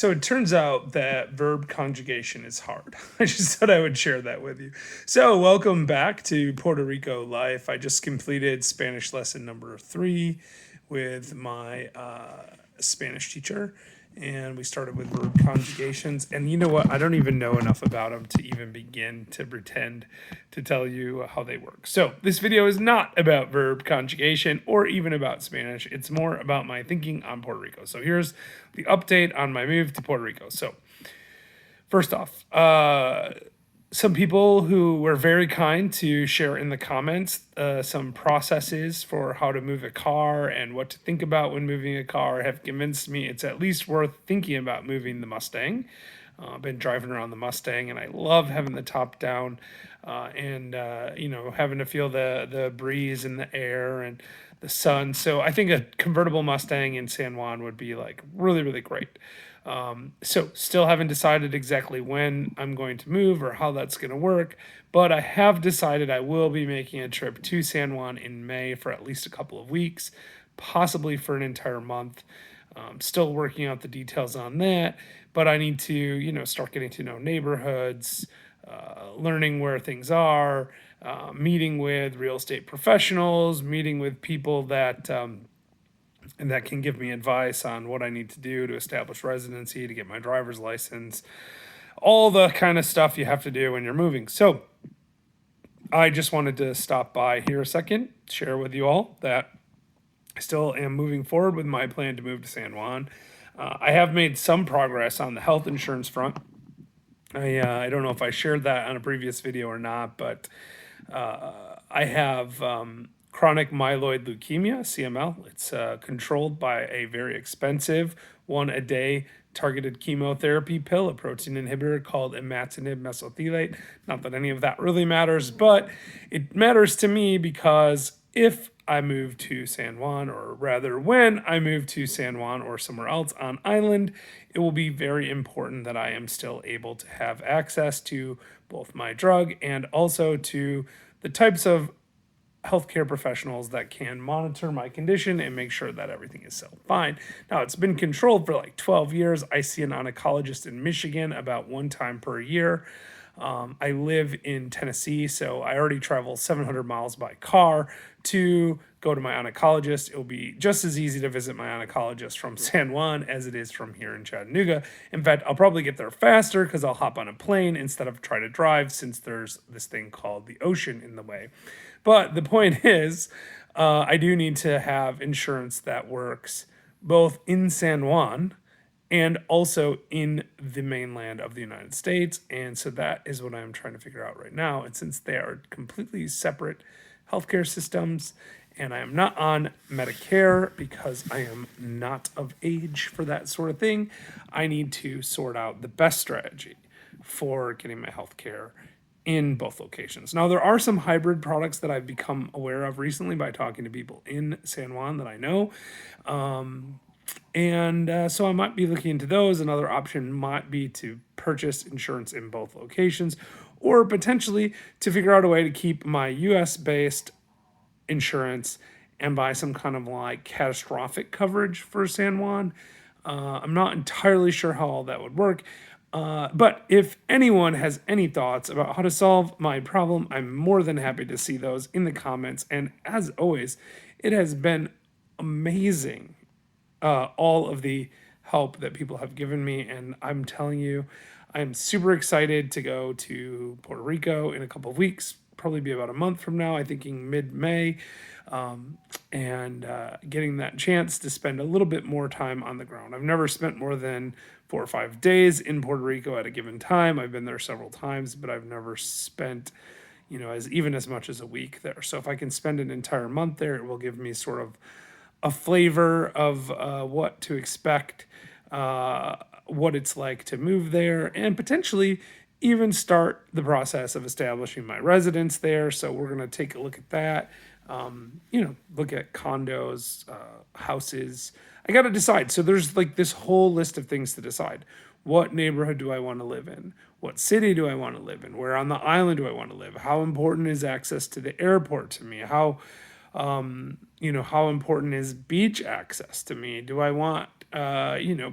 So it turns out that verb conjugation is hard. I just thought I would share that with you. So, welcome back to Puerto Rico Life. I just completed Spanish lesson number 3 with my Spanish teacher, and we started with verb conjugations. And you know what? I don't even know enough about them to even begin to pretend to tell you how they work. So, this video is not about verb conjugation or even about Spanish. It's more about my thinking on Puerto Rico. So, here's the update on my move to Puerto Rico. So, first off, some people who were very kind to share in the comments some processes for how to move a car and what to think about when moving a car have convinced me it's at least worth thinking about moving the Mustang. I've been driving around the Mustang and I love having the top down and having to feel the breeze in the air and the sun. So I think a convertible Mustang in San Juan would be like really, really great. So still haven't decided exactly when I'm going to move or how that's going to work, but I have decided I will be making a trip to San Juan in May for at least a couple of weeks, possibly for an entire month. Still working out the details on that, but I need to, start getting to know neighborhoods, learning where things are, meeting with real estate professionals, meeting with people that and that can give me advice on what I need to do to establish residency, to get my driver's license, all the kind of stuff you have to do when you're moving. So I just wanted to stop by here a second, share with you all that I still am moving forward with my plan to move to San Juan. I have made some progress on the health insurance front. I don't know if I shared that on a previous video or not, but I have chronic myeloid leukemia, CML. It's controlled by a very expensive one a day targeted chemotherapy pill, a protein inhibitor called imatinib mesothelate. Not that any of that really matters, but it matters to me because if I move to San Juan, or rather when I move to San Juan or somewhere else on island, it will be very important that I am still able to have access to both my drug and also to the types of healthcare professionals that can monitor my condition and make sure that everything is still fine. Now, it's been controlled for like 12 years. I see an oncologist in Michigan about one time per year. I live in Tennessee, so I already travel 700 miles by car to go to my oncologist. It will be just as easy to visit my oncologist from San Juan as it is from here in Chattanooga. In fact, I'll probably get there faster because I'll hop on a plane instead of try to drive, since there's this thing called the ocean in the way. But the point is, I do need to have insurance that works both in San Juan and also in the mainland of the United States. And so that is what I'm trying to figure out right now. And since they are completely separate healthcare systems, and I am not on Medicare because I am not of age for that sort of thing, I need to sort out the best strategy for getting my healthcare in both locations. Now, there are some hybrid products that I've become aware of recently by talking to people in San Juan that I know. So I might be looking into those. Another option might be to purchase insurance in both locations, or potentially to figure out a way to keep my US based insurance and buy some kind of like catastrophic coverage for San Juan. I'm not entirely sure how all that would work. But if anyone has any thoughts about how to solve my problem, I'm more than happy to see those in the comments. And as always, it has been amazing, all of the help that people have given me. And I'm telling you, I'm super excited to go to Puerto Rico in a couple of weeks, probably be about a month from now, I'm thinking mid-May, and getting that chance to spend a little bit more time on the ground. I've never spent more than 4 or 5 days in Puerto Rico at a given time. I've been there several times, but I've never spent, as much as a week there. So if I can spend an entire month there, it will give me sort of a flavor of what to expect, what it's like to move there, and potentially even start the process of establishing my residence there. So we're going to take a look at that. Look at condos, houses. I got to decide. So there's like this whole list of things to decide. What neighborhood do I want to live in? What city do I want to live in? Where on the island do I want to live? How important is access to the airport to me? How important is beach access to me? Do I want,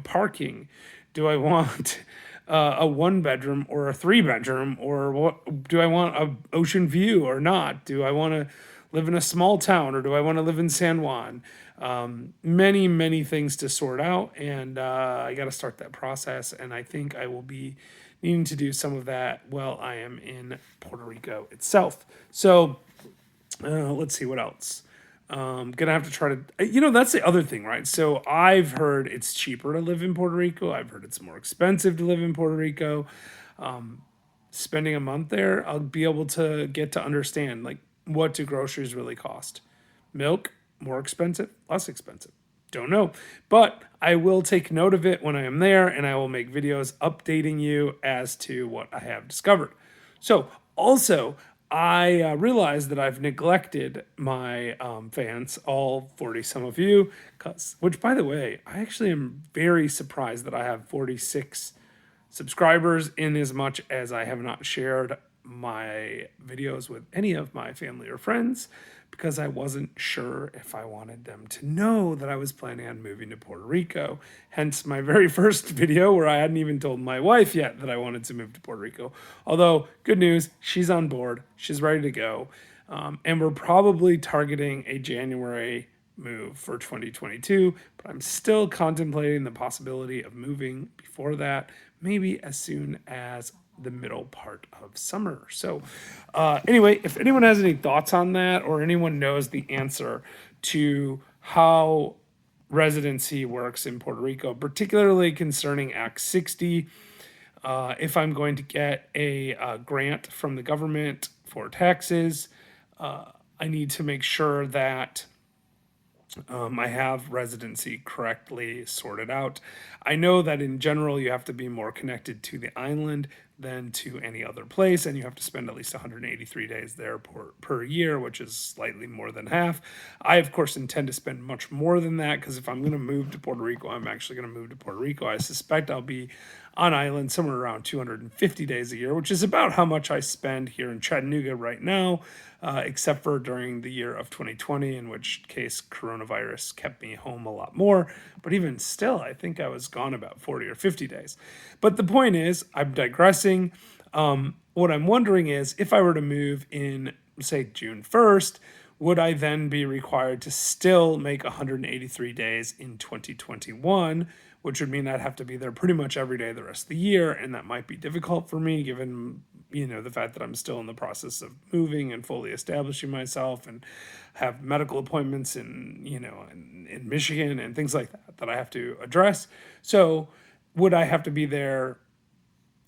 parking? Do I want a 1 bedroom or a 3 bedroom, or what? Do I want a ocean view or not? Do I want to live in a small town, or do I want to live in San Juan? Many things to sort out, and I got to start that process. And I think I will be needing to do some of that while I am in Puerto Rico itself. So let's see what else. Gonna have to try to, that's the other thing, right? So I've heard it's cheaper to live in Puerto Rico. I've heard it's more expensive to live in Puerto Rico. Spending a month there, I'll be able to get to understand, like, what do groceries really cost. Milk, more expensive, less expensive. Don't know. But I will take note of it when I am there, and I will make videos updating you as to what I have discovered. So, also, I realized that I've neglected my fans, all 40 some of you, which, by the way, I actually am very surprised that I have 46 subscribers, in as much as I have not shared my videos with any of my family or friends, because I wasn't sure if I wanted them to know that I was planning on moving to Puerto Rico. Hence my very first video, where I hadn't even told my wife yet that I wanted to move to Puerto Rico. Although, good news, she's on board, she's ready to go. And we're probably targeting a January move for 2022, but I'm still contemplating the possibility of moving before that, maybe as soon as the middle part of summer. So anyway, if anyone has any thoughts on that, or anyone knows the answer to how residency works in Puerto Rico, particularly concerning Act 60, if I'm going to get a grant from the government for taxes, I need to make sure that I have residency correctly sorted out. I know that in general you have to be more connected to the island than to any other place, and you have to spend at least 183 days there per year, which is slightly more than half. I, of course, intend to spend much more than that, because if I'm going to move to Puerto Rico, I'm actually going to move to Puerto Rico. I suspect I'll be on island somewhere around 250 days a year, which is about how much I spend here in Chattanooga right now, except for during the year of 2020, in which case coronavirus kept me home a lot more. But even still, I think I was gone about 40 or 50 days. But the point is, I'm digressing. What I'm wondering is, if I were to move in, say, June 1st, would I then be required to still make 183 days in 2021, which would mean I'd have to be there pretty much every day the rest of the year, and that might be difficult for me, given the fact that I'm still in the process of moving and fully establishing myself, and have medical appointments in Michigan and things like that I have to address. So would I have to be there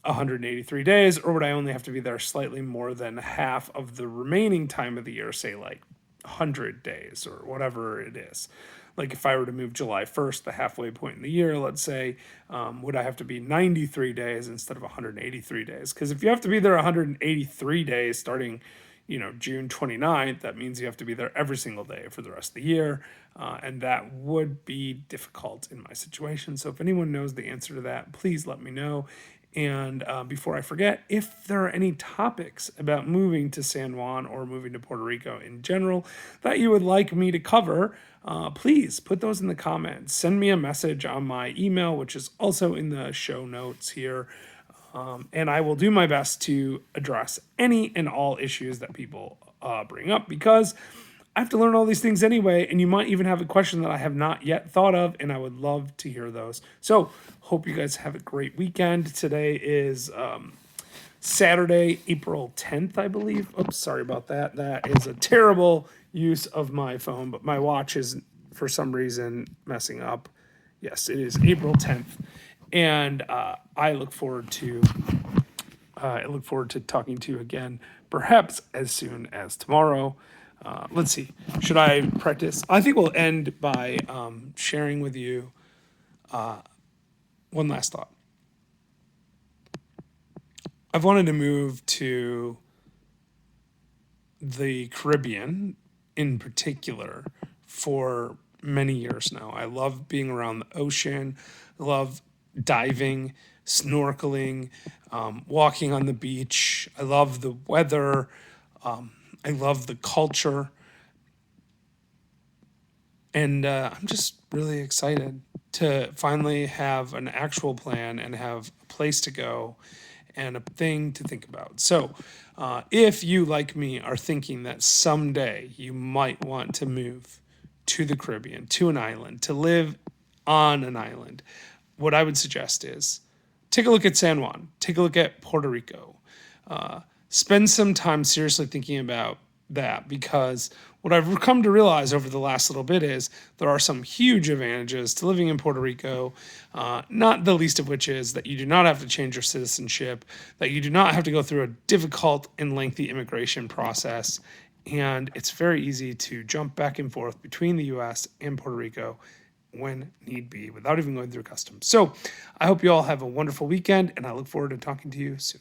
183 days, or would I only have to be there slightly more than half of the remaining time of the year, say like 100 days or whatever it is? Like, if I were to move July 1st, the halfway point in the year, let's say, would I have to be 93 days instead of 183 days? Because if you have to be there 183 days starting, June 29th, that means you have to be there every single day for the rest of the year. And that would be difficult in my situation. So if anyone knows the answer to that, please let me know. And before I forget, if there are any topics about moving to San Juan or moving to Puerto Rico in general that you would like me to cover, please put those in the comments. Send me a message on my email, which is also in the show notes here. And I will do my best to address any and all issues that people bring up, because I have to learn all these things anyway, and you might even have a question that I have not yet thought of, and I would love to hear those. So, hope you guys have a great weekend. Today is Saturday, April 10th, I believe. Oops, sorry about that. That is a terrible use of my phone, but my watch is, for some reason, messing up. Yes, it is April 10th, and I look forward to talking to you again, perhaps as soon as tomorrow. Let's see. Should I practice? I think we'll end by sharing with you one last thought. I've wanted to move to the Caribbean in particular for many years now. I love being around the ocean. I love diving, snorkeling, walking on the beach. I love the weather. I love the culture. And I'm just really excited to finally have an actual plan and have a place to go and a thing to think about. So, if you, like me, are thinking that someday you might want to move to the Caribbean, to an island, to live on an island, what I would suggest is take a look at San Juan, take a look at Puerto Rico, spend some time seriously thinking about that, because what I've come to realize over the last little bit is there are some huge advantages to living in Puerto Rico, not the least of which is that you do not have to change your citizenship, that you do not have to go through a difficult and lengthy immigration process, and it's very easy to jump back and forth between the US and Puerto Rico when need be without even going through customs. So I hope you all have a wonderful weekend, and I look forward to talking to you soon.